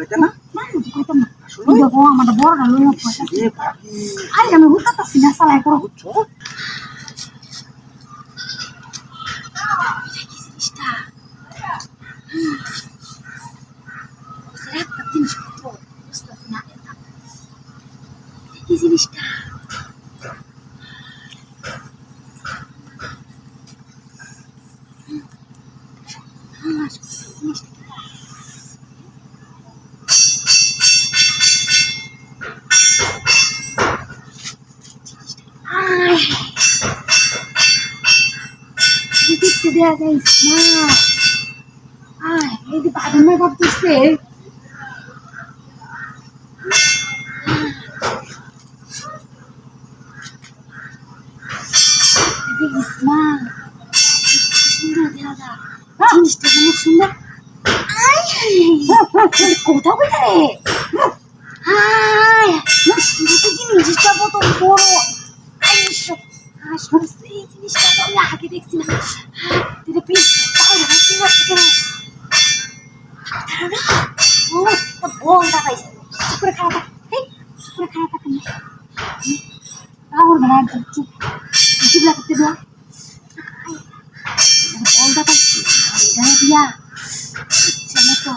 কইতে না না কইতাম না আসলে দেখো আমাদের বড়রা লইয়া পয়সা এ ভাবি আই আমি হুতাতাছি না সালাই করো বুঝছো জিনিসটা একটা জিনিসপত্র বুঝতেছি না কি জিনিসটা দেখতে দেওয়া যায় না এই যে বাদামে ভাবতেছে দেখিস না সুন্দর দেওয়া যায় জিনিসটা যেন সুন্দর কোথাও কোথায় জিনিসটা কত বড় এই জিনিসটা তো আমি আগে দেখছি না দিদি প্লিজ তাহলে বুঝতে পারছি কেন ও বল দেখাইছে করে খাওয়া থাক করে খাওয়া থাক তাহলে না একদম চুপ চুপ লাগতে দেওয়া বল দেখাইছি এখানে দিয়া মতো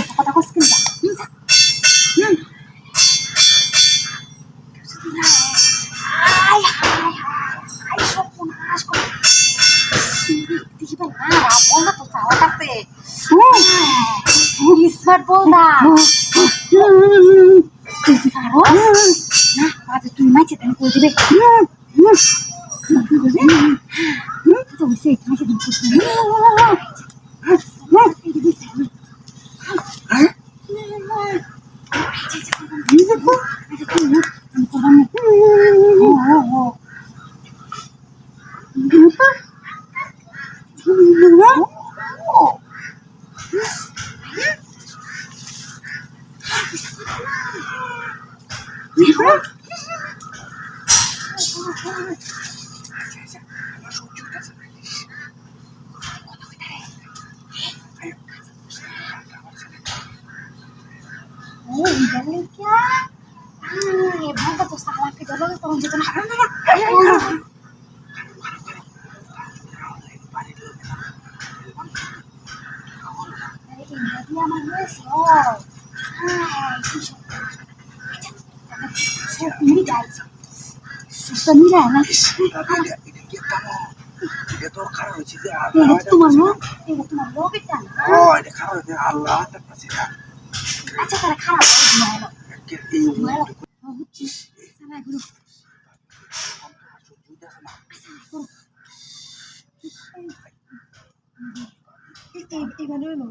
কথা কস কিনবা স্মার্ট বল না তুই কি পারো না বাদে তুই মাইছে তুমি কই দিবে তো সে মাইছে তুমি क्या ये भागा तो साला के डरो तो जितना dia manis loh ini guys susahnya lah এটা তো খারাপ হয়েছে যে itu তোমার লোক এটা ও এটা খারাপ হয়েছে আল্লাহ তার কাছে আচ্ছা তারা খারাপ হয়ে গেল এই হচ্ছে সালা গুলো এবারে এলো